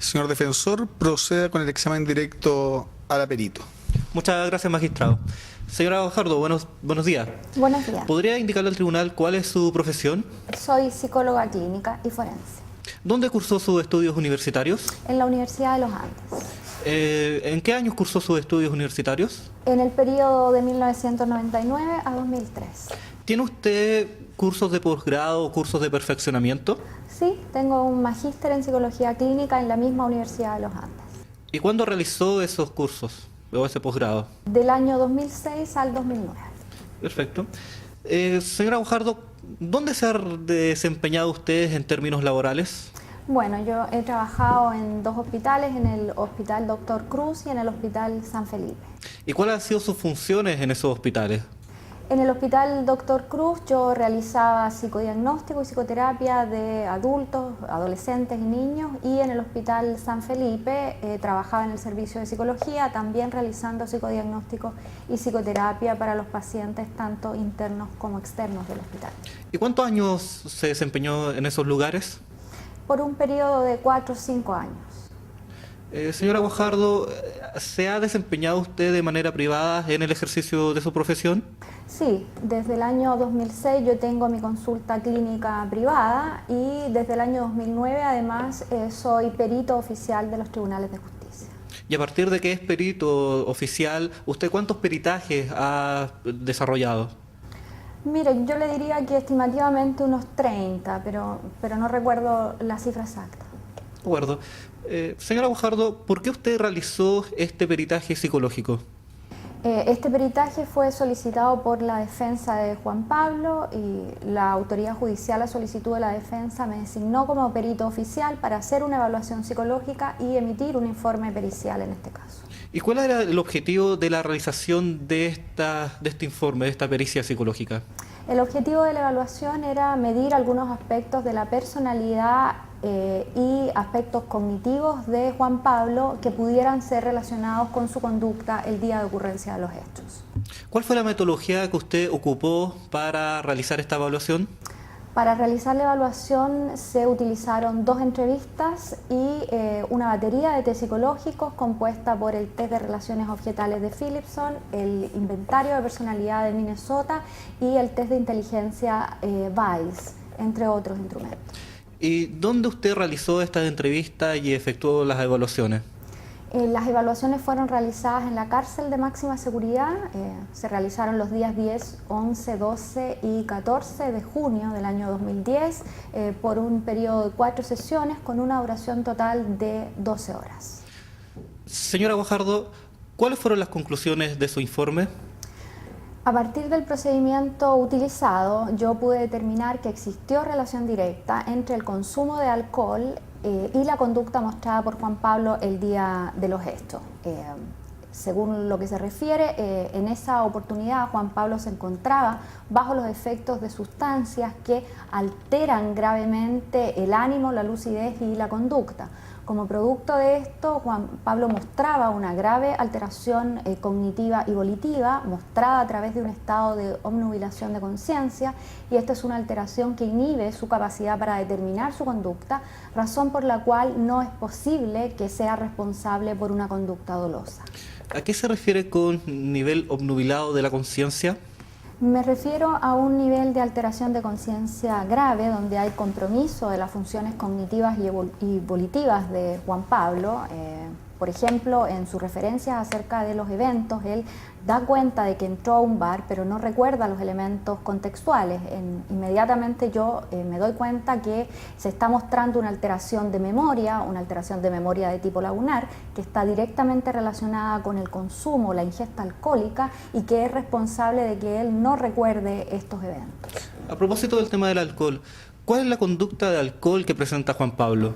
Señor defensor, proceda con el examen directo al perito. Muchas gracias, magistrado. Señora Guajardo, buenos días. Buenos días. ¿Podría indicarle al tribunal cuál es su profesión? Soy psicóloga clínica y forense. ¿Dónde cursó sus estudios universitarios? En la Universidad de los Andes. ¿En qué años cursó sus estudios universitarios? En el periodo de 1999 a 2003. ¿Tiene usted cursos de posgrado o cursos de perfeccionamiento? Sí, tengo un magíster en psicología clínica en la misma Universidad de los Andes. ¿Y cuándo realizó esos cursos o ese posgrado? Del año 2006 al 2009. Perfecto. Señora Guajardo, ¿dónde se ha desempeñado usted en términos laborales? Bueno, yo he trabajado en dos hospitales, en el Hospital Dr. Cruz y en el Hospital San Felipe. ¿Y cuáles han sido sus funciones en esos hospitales? En el Hospital Dr. Cruz yo realizaba psicodiagnóstico y psicoterapia de adultos, adolescentes y niños, y en el Hospital San Felipe trabajaba en el servicio de psicología, también realizando psicodiagnóstico y psicoterapia para los pacientes tanto internos como externos del hospital. ¿Y cuántos años se desempeñó en esos lugares? Por un periodo de 4 o 5 años. Señora Guajardo, ¿se ha desempeñado usted de manera privada en el ejercicio de su profesión? Sí, desde el año 2006 yo tengo mi consulta clínica privada y desde el año 2009 además soy perito oficial de los tribunales de justicia. Y a partir de que es perito oficial, ¿usted cuántos peritajes ha desarrollado? Mire, yo le diría que estimativamente unos 30, pero no recuerdo la cifra exacta. De acuerdo. Señora Guajardo, ¿por qué usted realizó este peritaje psicológico? Este peritaje fue solicitado por la defensa de Juan Pablo y la autoridad judicial a solicitud de la defensa me designó como perito oficial para hacer una evaluación psicológica y emitir un informe pericial en este caso. ¿Y cuál era el objetivo de la realización de este informe, de esta pericia psicológica? El objetivo de la evaluación era medir algunos aspectos de la personalidad y aspectos cognitivos de Juan Pablo que pudieran ser relacionados con su conducta el día de ocurrencia de los hechos. ¿Cuál fue la metodología que usted ocupó para realizar esta evaluación? Para realizar la evaluación se utilizaron 2 entrevistas y una batería de test psicológicos compuesta por el test de relaciones objetales de Philipson, el inventario de personalidad de Minnesota y el test de inteligencia Weiss, entre otros instrumentos. ¿Y dónde usted realizó estas entrevistas y efectuó las evaluaciones? Las evaluaciones fueron realizadas en la cárcel de máxima seguridad, se realizaron los días 10, 11, 12 y 14 de junio del año 2010 por un periodo de 4 sesiones con una duración total de 12 horas. Señora Guajardo, ¿cuáles fueron las conclusiones de su informe? A partir del procedimiento utilizado, yo pude determinar que existió relación directa entre el consumo de alcohol y la conducta mostrada por Juan Pablo el día de los hechos. Según lo que se refiere, en esa oportunidad Juan Pablo se encontraba bajo los efectos de sustancias que alteran gravemente el ánimo, la lucidez y la conducta. Como producto de esto, Juan Pablo mostraba una grave alteración cognitiva y volitiva, mostrada a través de un estado de obnubilación de conciencia, y esta es una alteración que inhibe su capacidad para determinar su conducta, razón por la cual no es posible que sea responsable por una conducta dolosa. ¿A qué se refiere con nivel obnubilado de la conciencia? Me refiero a un nivel de alteración de conciencia grave donde hay compromiso de las funciones cognitivas y volitivas de Juan Pablo. Por ejemplo, en sus referencias acerca de los eventos, él da cuenta de que entró a un bar, pero no recuerda los elementos contextuales. Inmediatamente yo me doy cuenta que se está mostrando una alteración de memoria de tipo lagunar, que está directamente relacionada con el consumo, la ingesta alcohólica, y que es responsable de que él no recuerde estos eventos. A propósito del tema del alcohol, ¿cuál es la conducta de alcohol que presenta Juan Pablo?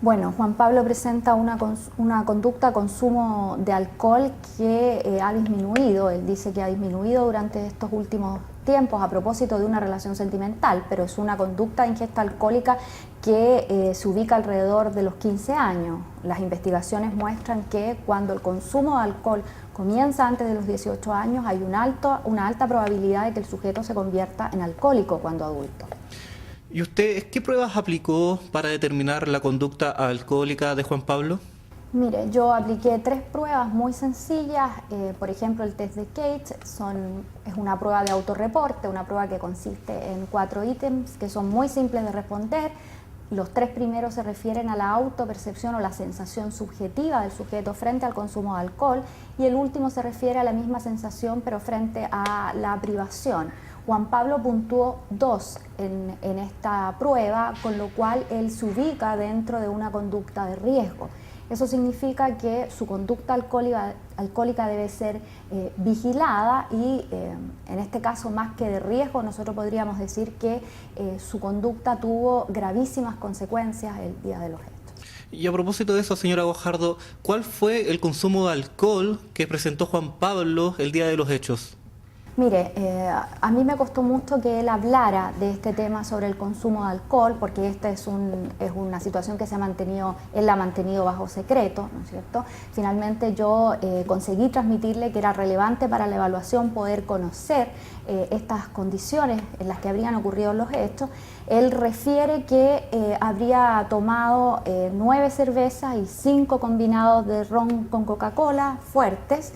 Bueno, Juan Pablo presenta una conducta de consumo de alcohol que ha disminuido. Él dice que ha disminuido durante estos últimos tiempos a propósito de una relación sentimental, pero es una conducta de ingesta alcohólica que se ubica alrededor de los 15 años. Las investigaciones muestran que cuando el consumo de alcohol comienza antes de los 18 años, hay una alta probabilidad de que el sujeto se convierta en alcohólico cuando adulto. ¿Y usted qué pruebas aplicó para determinar la conducta alcohólica de Juan Pablo? Mire, yo apliqué 3 pruebas muy sencillas. Por ejemplo, el test de Cates es una prueba de autorreporte, una prueba que consiste en 4 ítems que son muy simples de responder. Los 3 primeros se refieren a la autopercepción o la sensación subjetiva del sujeto frente al consumo de alcohol, y el último se refiere a la misma sensación pero frente a la privación. Juan Pablo puntuó 2 en esta prueba, con lo cual él se ubica dentro de una conducta de riesgo. Eso significa que su conducta alcohólica debe ser vigilada y en este caso, más que de riesgo, nosotros podríamos decir que su conducta tuvo gravísimas consecuencias el día de los hechos. Y a propósito de eso, señora Guajardo, ¿cuál fue el consumo de alcohol que presentó Juan Pablo el día de los hechos? Mire, a mí me costó mucho que él hablara de este tema sobre el consumo de alcohol, porque esta es una situación que él la ha mantenido bajo secreto, ¿no es cierto? Finalmente yo conseguí transmitirle que era relevante para la evaluación poder conocer estas condiciones en las que habrían ocurrido los hechos. Él refiere que habría tomado 9 cervezas y 5 combinados de ron con Coca-Cola fuertes.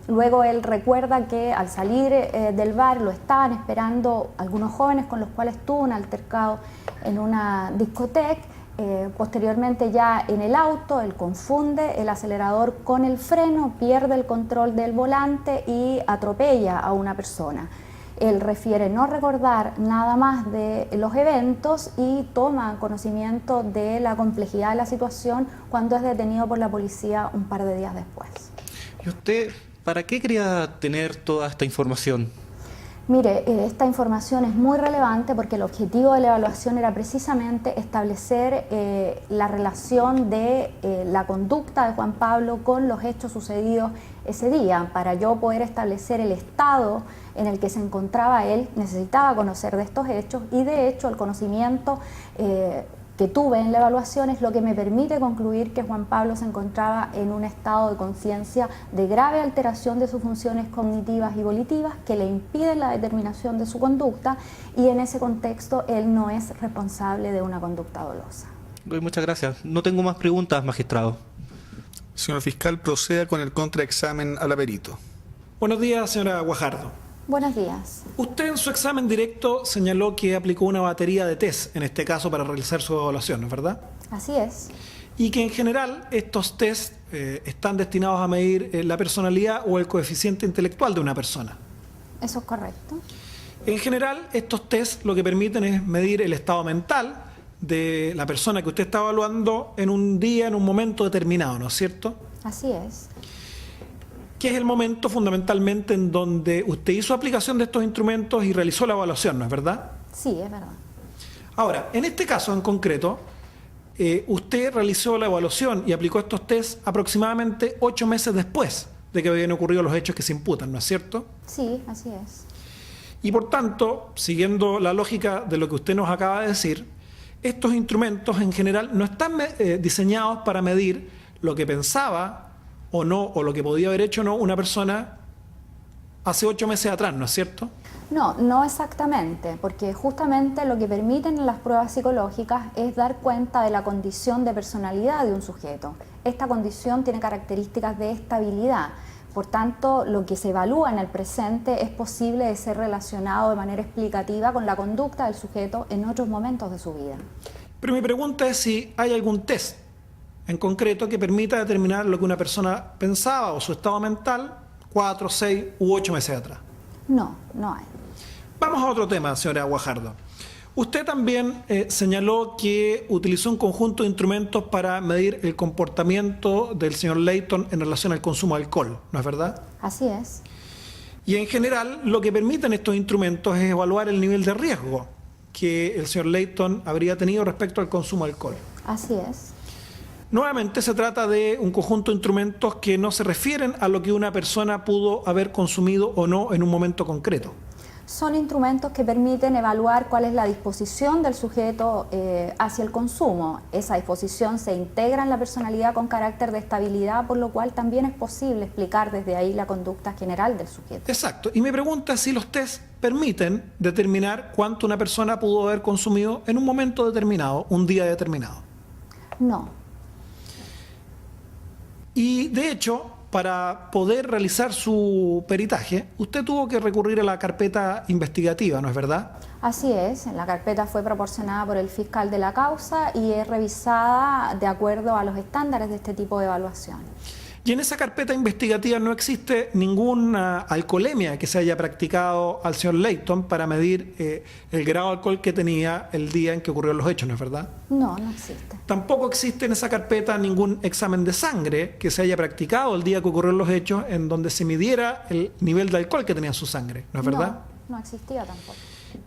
Luego él recuerda que al salir del bar lo estaban esperando algunos jóvenes con los cuales tuvo un altercado en una discoteca. Posteriormente, ya en el auto, él confunde el acelerador con el freno, pierde el control del volante y atropella a una persona. Él refiere no recordar nada más de los eventos y toma conocimiento de la complejidad de la situación cuando es detenido por la policía un par de días después. ¿Y usted para qué quería tener toda esta información? Mire, esta información es muy relevante porque el objetivo de la evaluación era precisamente establecer la relación de la conducta de Juan Pablo con los hechos sucedidos ese día. Para yo poder establecer el estado en el que se encontraba él, necesitaba conocer de estos hechos, y de hecho el conocimiento que tuve en la evaluación es lo que me permite concluir que Juan Pablo se encontraba en un estado de conciencia de grave alteración de sus funciones cognitivas y volitivas que le impiden la determinación de su conducta, y en ese contexto él no es responsable de una conducta dolosa. Muchas gracias. No tengo más preguntas, magistrado. Señor fiscal, proceda con el contraexamen al aperito. Buenos días, señora Guajardo. Buenos días. Usted en su examen directo señaló que aplicó una batería de test, en este caso para realizar su evaluación, ¿no es verdad? Así es. Y que en general estos test están destinados a medir la personalidad o el coeficiente intelectual de una persona. Eso es correcto. En general, estos test lo que permiten es medir el estado mental de la persona que usted está evaluando en un día, en un momento determinado, ¿no es cierto? Así es. Que es el momento fundamentalmente en donde usted hizo aplicación de estos instrumentos y realizó la evaluación, ¿no es verdad? Sí, es verdad. Ahora, en este caso en concreto, usted realizó la evaluación y aplicó estos test aproximadamente 8 meses después de que habían ocurrido los hechos que se imputan, ¿no es cierto? Sí, así es. Y por tanto, siguiendo la lógica de lo que usted nos acaba de decir, estos instrumentos en general no están diseñados para medir lo que pensaba o no, o lo que podía haber hecho o no una persona hace 8 meses atrás, ¿no es cierto? No, no exactamente, porque justamente lo que permiten las pruebas psicológicas es dar cuenta de la condición de personalidad de un sujeto. Esta condición tiene características de estabilidad, por tanto, lo que se evalúa en el presente es posible de ser relacionado de manera explicativa con la conducta del sujeto en otros momentos de su vida. Pero mi pregunta es si hay algún test en concreto que permita determinar lo que una persona pensaba o su estado mental 4, 6 u 8 meses atrás. No, no hay. Vamos a otro tema, señora Guajardo. Usted también señaló que utilizó un conjunto de instrumentos para medir el comportamiento del señor Layton en relación al consumo de alcohol, ¿no es verdad? Así es. Y en general lo que permiten estos instrumentos es evaluar el nivel de riesgo que el señor Layton habría tenido respecto al consumo de alcohol. Así es. Nuevamente se trata de un conjunto de instrumentos que no se refieren a lo que una persona pudo haber consumido o no en un momento concreto. Son instrumentos que permiten evaluar cuál es la disposición del sujeto hacia el consumo. Esa disposición se integra en la personalidad con carácter de estabilidad, por lo cual también es posible explicar desde ahí la conducta general del sujeto. Exacto. Y mi pregunta es si los test permiten determinar cuánto una persona pudo haber consumido en un momento determinado, un día determinado. No. Y de hecho, para poder realizar su peritaje, usted tuvo que recurrir a la carpeta investigativa, ¿no es verdad? Así es, la carpeta fue proporcionada por el fiscal de la causa y es revisada de acuerdo a los estándares de este tipo de evaluación. Y en esa carpeta investigativa no existe ninguna alcoholemia que se haya practicado al señor Layton para medir el grado de alcohol que tenía el día en que ocurrieron los hechos, ¿no es verdad? No, no existe. Tampoco existe en esa carpeta ningún examen de sangre que se haya practicado el día que ocurrieron los hechos en donde se midiera el nivel de alcohol que tenía en su sangre, ¿no es verdad? No, no existía tampoco.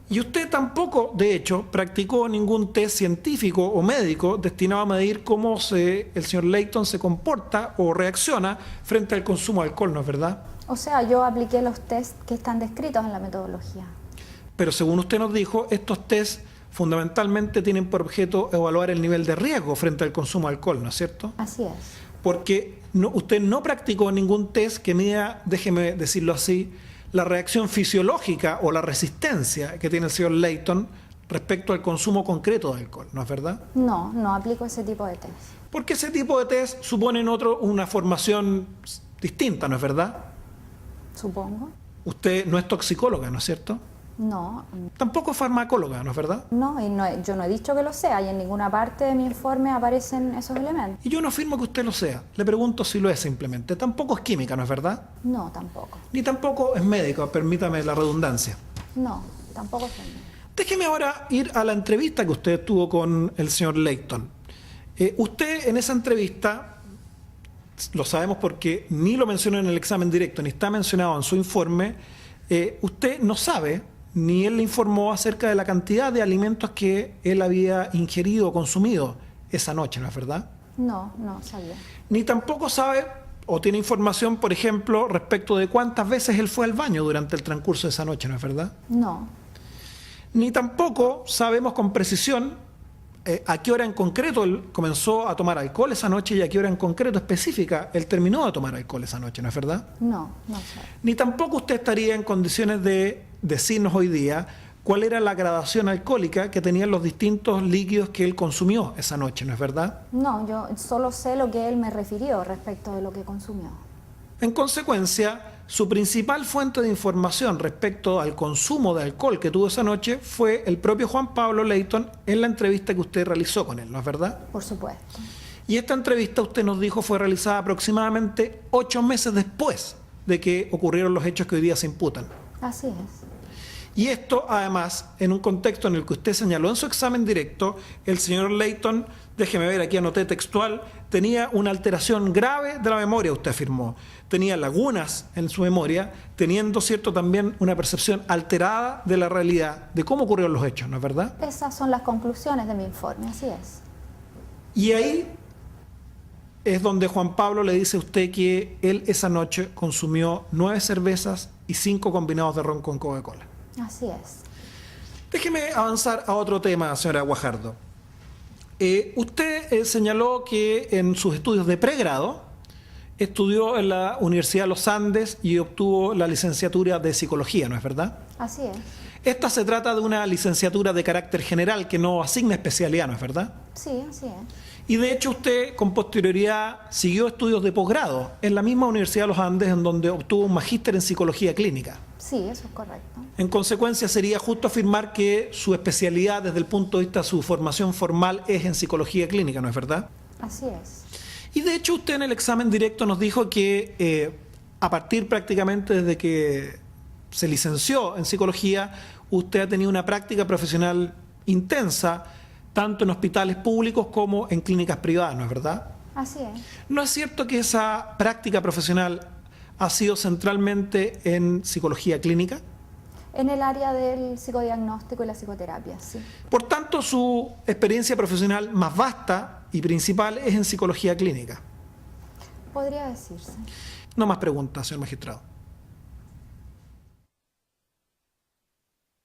Y usted tampoco, de hecho, practicó ningún test científico o médico destinado a medir cómo el señor Layton se comporta o reacciona frente al consumo de alcohol, ¿no es verdad? O sea, yo apliqué los test que están descritos en la metodología. Pero según usted nos dijo, estos test fundamentalmente tienen por objeto evaluar el nivel de riesgo frente al consumo de alcohol, ¿no es cierto? Así es. Porque usted no practicó ningún test que mida, déjeme decirlo así, la reacción fisiológica o la resistencia que tiene el señor Layton respecto al consumo concreto de alcohol, ¿no es verdad? No, no aplico ese tipo de test. Porque ese tipo de test suponen una formación distinta, ¿no es verdad? Supongo. Usted no es toxicóloga, ¿no es cierto? No, Tampoco es farmacóloga, ¿no es verdad? no, y yo no he dicho que lo sea y en ninguna parte de mi informe aparecen esos elementos. Y yo no afirmo que usted lo sea. Le pregunto si lo es simplemente. Tampoco es química, ¿no es verdad? No, tampoco. Ni tampoco es médico, permítame la redundancia. No, tampoco soy. Déjeme ahora ir a la entrevista que usted tuvo con el señor Layton. Usted en esa entrevista, lo sabemos porque ni lo mencionó en el examen directo, ni está mencionado en su informe, usted no sabe, ni él le informó acerca de la cantidad de alimentos que él había ingerido o consumido esa noche, ¿no es verdad? No, no sabía. Ni tampoco sabe o tiene información, por ejemplo, respecto de cuántas veces él fue al baño durante el transcurso de esa noche, ¿no es verdad? No, Ni tampoco sabemos con precisión a qué hora en concreto él comenzó a tomar alcohol esa noche y a qué hora en concreto específica él terminó de tomar alcohol esa noche, ¿no es verdad? no sé. Ni tampoco usted estaría en condiciones de decirnos hoy día cuál era la gradación alcohólica que tenían los distintos líquidos que él consumió esa noche, ¿no es verdad? No, yo solo sé lo que él me refirió respecto de lo que consumió. En consecuencia, su principal fuente de información respecto al consumo de alcohol que tuvo esa noche fue el propio Juan Pablo Layton en la entrevista que usted realizó con él, ¿no es verdad? Por supuesto. Y esta entrevista, usted nos dijo, fue realizada aproximadamente 8 meses después de que ocurrieron los hechos que hoy día se imputan. Así es. Y esto, además, en un contexto en el que usted señaló en su examen directo, el señor Layton, déjeme ver, aquí anoté textual, tenía una alteración grave de la memoria, usted afirmó. Tenía lagunas en su memoria, teniendo, cierto, también una percepción alterada de la realidad, de cómo ocurrieron los hechos, ¿no es verdad? Esas son las conclusiones de mi informe, así es. Y ahí es donde Juan Pablo le dice a usted que él esa noche consumió 9 cervezas y 5 combinados de ron con Coca-Cola. Así es. Déjeme avanzar a otro tema, señora Guajardo. Usted señaló que en sus estudios de pregrado estudió en la Universidad de los Andes y obtuvo la licenciatura de Psicología, ¿no es verdad? Así es. Esta se trata de una licenciatura de carácter general que no asigna especialidad, ¿no es verdad? Sí, así es. Y de hecho usted con posterioridad siguió estudios de posgrado en la misma Universidad de los Andes en donde obtuvo un magíster en Psicología Clínica. Sí, eso es correcto. En consecuencia, sería justo afirmar que su especialidad desde el punto de vista de su formación formal es en Psicología Clínica, ¿no es verdad? Así es. Y de hecho usted en el examen directo nos dijo que a partir prácticamente desde que se licenció en Psicología, usted ha tenido una práctica profesional intensa, tanto en hospitales públicos como en clínicas privadas, ¿no es verdad? Así es. ¿No es cierto que esa práctica profesional ha sido centralmente en psicología clínica? En el área del psicodiagnóstico y la psicoterapia, sí. Por tanto, su experiencia profesional más vasta y principal es en psicología clínica. Podría decirse. No más preguntas, señor magistrado.